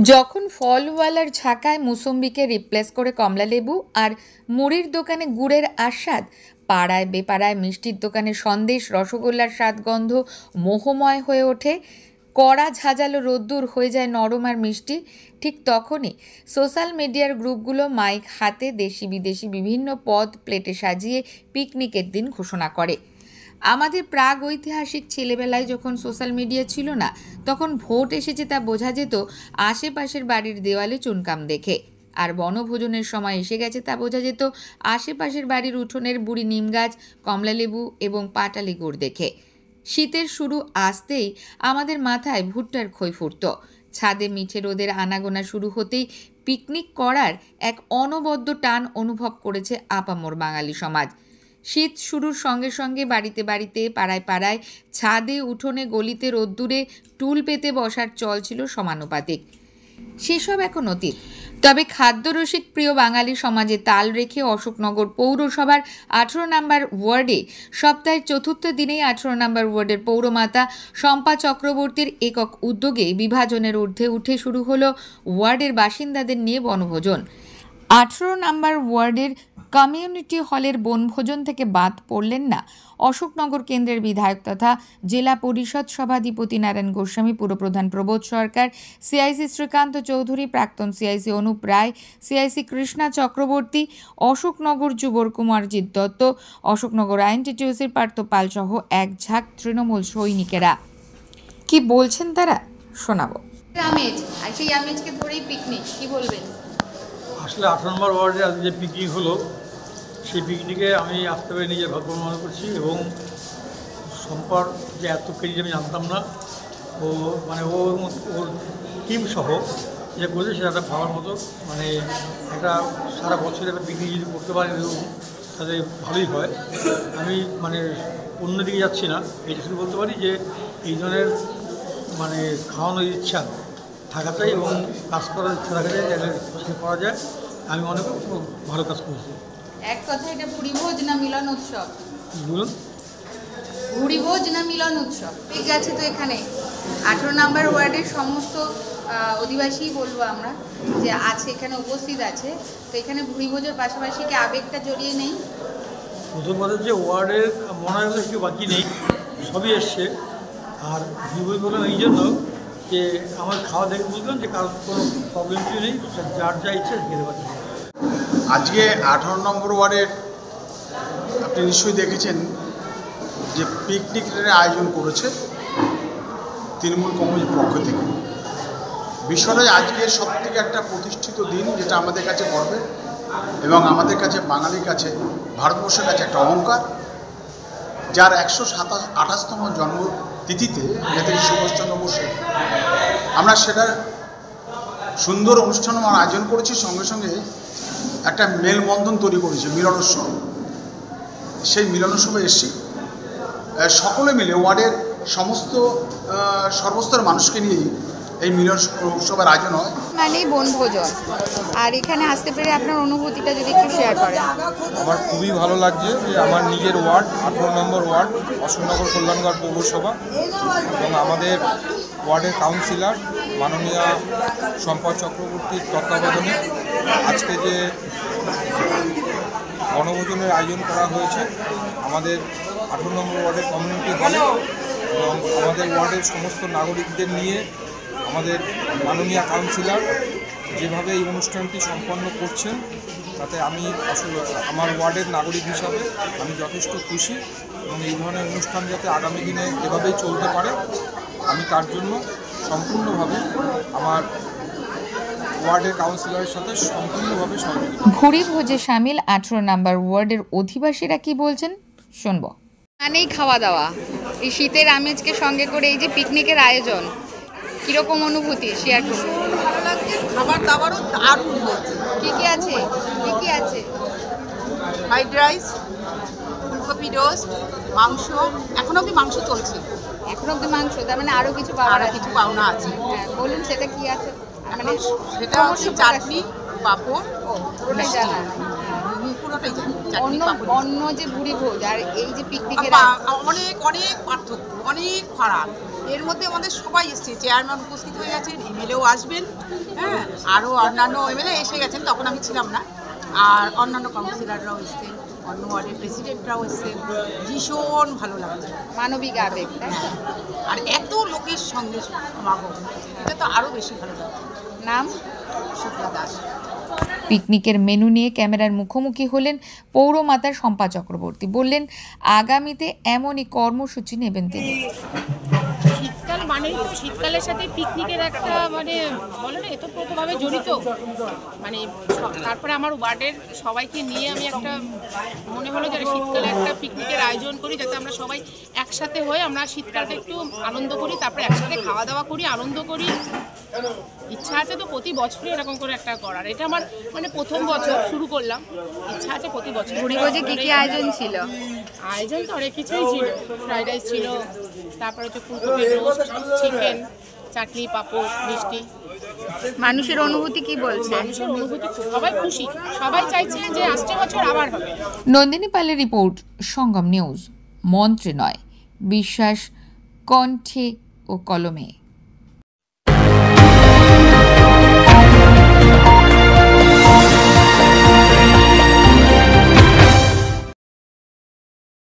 যখন ফলওয়ালার ঝাঁকায় মুসম্বিকে রিপ্লেস করে কমলালেবু আর মুড়ির দোকানে গুড়ের আস্বাদ, পাড়ায় বেপাড়ায় মিষ্টির দোকানে সন্দেশ রসগোল্লার স্বাদ গন্ধ মোহময় হয়ে ওঠে, কড়া ঝাঁঝালো রোদ্দুর হয়ে যায় নরম আর মিষ্টি, ঠিক তখনই সোশ্যাল মিডিয়ার গ্রুপগুলো মাইক হাতে দেশি বিদেশি বিভিন্ন পদ প্লেটে সাজিয়ে পিকনিকের দিন ঘোষণা করে। আমাদের প্রাগ ঐতিহাসিক ছেলেবেলায় যখন সোশ্যাল মিডিয়া ছিল না, তখন ভোট এসেছে তা বোঝা যেত আশেপাশের বাড়ির দেওয়ালে চুনকাম দেখে, আর বনভোজনের সময় এসে গেছে তা বোঝা যেত আশেপাশের বাড়ির উঠোনের বুড়ি নিম গাছ, কমলালেবু এবং পাটালি গুড় দেখে। শীতের শুরু আসতেই আমাদের মাথায় ভুট্টার খই ফুটত, ছাদে মিঠে রোদের আনাগোনা শুরু হতেই পিকনিক করার এক অনবদ্য টান অনুভব করেছে আপামর বাঙালি সমাজ। শীত শুরুর সঙ্গে সঙ্গে বাড়িতে বাড়িতে পাড়ায় পাড়ায় ছাদে উঠোনে গলিতে রোদ্দুরে টুল পেতে বসার চল ছিল সমানুপাতিক। সেসব এখন অতীত। তবে খাদ্যরসিক প্রিয় বাঙালি সমাজে তাল রেখে অশোকনগর পৌরসভার 18 নম্বর ওয়ার্ডে সপ্তাহের চতুর্থ দিনেই 18 নম্বর ওয়ার্ডের পৌরমাতা শম্পা চক্রবর্তীর একক উদ্যোগে বিভাজনের ঊর্ধ্বে উঠে শুরু হলো ওয়ার্ডের বাসিন্দাদের নিয়ে বনভোজন। 18 নম্বর ওয়ার্ডের কমিউনিটি হলের বনভোজন থেকে বাদ পড়লেন না অশোকনগর কেন্দ্রের বিধায়ক তথা জেলা পরিষদ সভাধিপতি নারায়ণ গোস্বামী, পুরপ্রধান প্রবোধ সরকার, সিআইসি শ্রীকান্ত চৌধুরী, প্রাক্তন সিআইসি অনুপ রায়, সিআইসি কৃষ্ণা চক্রবর্তী, অশোকনগর যুবর কুমারজিৎ দত্ত, অশোকনগর আইএনটিটিউসির পার্থ পাল সহ এক ঝাঁক তৃণমূল সৈনিকেরা। কি বলছেন তারা, শোনাবো। আমেজ, আর সেই আমেজকে ধরেই পিকনিক, কি বলবেন? আসলে 18 নম্বর ওয়ার্ডে আজ যে পিকনিক হলো, সেই পিকনিকে আমি আসতে পেরে নিজের ভাগ্য মনে করছি। এবং সম্পর যে এত কেজি আমি জানতাম না, ও মানে ওর টিম সহ যে করেছে সেটা একটা ভাবার মতো। মানে একটা সারা বছর একটা পিকনিক যদি করতে পারে তাহলে ভালোই হয়। আমি মানে অন্যদিকে যাচ্ছি না, এটা শুধু বলতে পারি যে এই ধরনের মানে খাওয়ানোর ইচ্ছা থাকা চাই এবং কাজ করার ইচ্ছা থাকা যায়, তাহলে সে করা যায়। আমি অনেক ভালো কাজ করছি। এক কথা, এটা ভুরিভোজ না মিলন উৎসব? বলুন, ভুরিভোজ না মিলন উৎসব ঠিক আছে। তো এখানে 18 নম্বর ওয়ার্ডের সমস্ত অধিবাসী বলবো আমরা যে আছে, এখানে উপস্থিত আছে। তো এখানে ভুরিভোজের পাশাপাশি কি আবেগটা জড়িয়ে নেই? প্রথম কথা যে ওয়ার্ডের মনে হয় কিছু বাকি নেই, সবই এসছে। আর ভুরিভোজ বললাম এই জন্য যে আমার খাওয়া দেখে বুঝলাম যে কারোর কোনো প্রবলেম কিছু নেই, যার যা ইচ্ছে খেতে পারছে। আজকে 18 নম্বর ওয়ার্ডের আপনি নিশ্চয়ই দেখেছেন যে পিকনিকের আয়োজন করেছে তৃণমূল কংগ্রেসের পক্ষ থেকে। বিষয়টা আজকে সবথেকে একটা প্রতিষ্ঠিত দিন, যেটা আমাদের কাছে গর্বের এবং আমাদের কাছে বাঙালির কাছে, ভারতবর্ষের কাছে একটা অহংকার। যার 128তম জন্মতিথিতে নেতাজি সুভাষচন্দ্র বসু আমরা সেটার সুন্দর অনুষ্ঠান আয়োজন করেছি, সঙ্গে সঙ্গে একটা মেলবন্ধন তৈরি করেছি, মিলনোৎসব। সেই মিলনোৎসবে এসেছি সকলে মিলে, ওয়ার্ডের সমস্ত সর্বস্তরের মানুষকে নিয়েই এই মিলন উৎসবের আয়োজন হয়। মানে বনভোজন, আর এখানে আসতে পেরে আপনার অনুভূতিটা যদি একটু শেয়ার করেন। আমার খুবই ভালো লাগছে যে আমার নিজের ওয়ার্ড 18 নম্বর ওয়ার্ড অশোকনগর কল্যাণগড় পৌরসভা এবং আমাদের ওয়ার্ডের কাউন্সিলর মাননীয়া শম্পা চক্রবর্তীর তত্ত্বাবধানে আজকে যে বনভোজনের আয়োজন করা হয়েছে আমাদের 18 নম্বর ওয়ার্ডের কমিউনিটি হলে, এবং আমাদের ওয়ার্ডের সমস্ত নাগরিকদের নিয়ে আমাদের মাননীয় কাউন্সিলর যেভাবে এই অনুষ্ঠানটি সম্পন্ন করছেন, তাতে আমি আসলে আমার ওয়ার্ডের নাগরিক হিসাবে আমি যথেষ্ট খুশি। এবং এই ধরনের অনুষ্ঠান যাতে আগামী দিনে এভাবেই চলতে পারে, আমি তার জন্য সম্পূর্ণভাবে আমার ওয়ার্ডের কাউন্সিলরের সাথে সম্পূর্ণভাবে সহযোগিতা। ভুরিভোজে সামিল 18 নম্বর ওয়ার্ডের অধিবাসীরা কি বলছেন, শুনবো। মানেই খাওয়া দাওয়া, এই শীতের আমেজকে সঙ্গে করে এই যে পিকনিকের আয়োজন, কিরকম অনুভূতি শেয়ার করুন? ভালো লাগছে, খাবার দাবারও দারুণ হচ্ছে। কি কি আছে? কি কি আছে? ফ্রাইড রাইস, ফুলকপি রোস্ট, মাংস। এখন অবধি মাংস চলছে। এখন অব্দি মাংস, তার মানে আরও কিছু পাওয়ার কিছু পাওনা আছে। হ্যাঁ, বলুন সেটা কি আছে? মানে সেটা হচ্ছে চাটনি, পাঁপড়। পুরোটাই জানা, পুরোটাই জানি। অন্য যে ভুরিভোজ আর এই যে পিকনিকের অনেক অনেক পার্থক্য, অনেক ফারাক। এর মধ্যে আমাদের সবাই এসছে, চেয়ারম্যান উপস্থিত হয়ে গেছেন, এমএলএও আসবেন, হ্যাঁ, আরও অন্যান্য এমএলএ এসে গেছেন, তখন আমি ছিলাম না, আর অন্যান্য কাউন্সিলররাও এসছেন, অন্য ওয়ার্ডের প্রেসিডেন্টরাও এসছেন। ভীষণ ভালো লাগছে, মানবিক আবেগ, তাই না? আর এত লোকের সঙ্গে সমাগম, এটা তো আরও বেশি ভালো লাগছে। নাম? শুক্লা দাস। পিকনিকের মেনু নিয়ে ক্যামেরার মুখোমুখি হলেন পৌরমাতা শম্পা চক্রবর্তী। বললেন আগামীতে এমনই কর্মসূচি নেবেন তিনি। শীতকাল মানেই তো শীতকালের সাথে পিকনিকের একটা মানে বলে না এতপ্রোতভাবে জড়িত, মানে তারপরে আমার ওয়ার্ডের সবাইকে নিয়ে আমি একটা মনে হলো যে শীতকালে একটা পিকনিকের আয়োজন করি, যাতে আমরা সবাই একসাথে হয়ে আমরা শীতকালটা একটু আনন্দ করি, তারপরে একসাথে খাওয়া দাওয়া করি, আনন্দ করি। ইচ্ছা আছে তো প্রতি বছরই এরকম করে একটা করার, এটা আমার মানে প্রথম বছর শুরু করলাম, ইচ্ছা আছে প্রতি বছর। ভুরিভোজে কি কি আয়োজন ছিল? আয়োজন তো অনেক কিছুই ছিল, ফ্রাইড রাইস ছিল, তারপরে হচ্ছে ফুলকপি রোস্ট, চিকেন, চাটনি, পাঁপড়, মিষ্টি। মানুষের অনুভূতি কি বলছে? মানুষের অনুভূতি সবাই খুশি, সবাই চাইছে যে আসছে বছর আবার হবে। নন্দিনী পালের রিপোর্ট, সঙ্গম নিউজ। মন্ত্রে নয়, বিশ্বাস কণ্ঠে ও কলমে।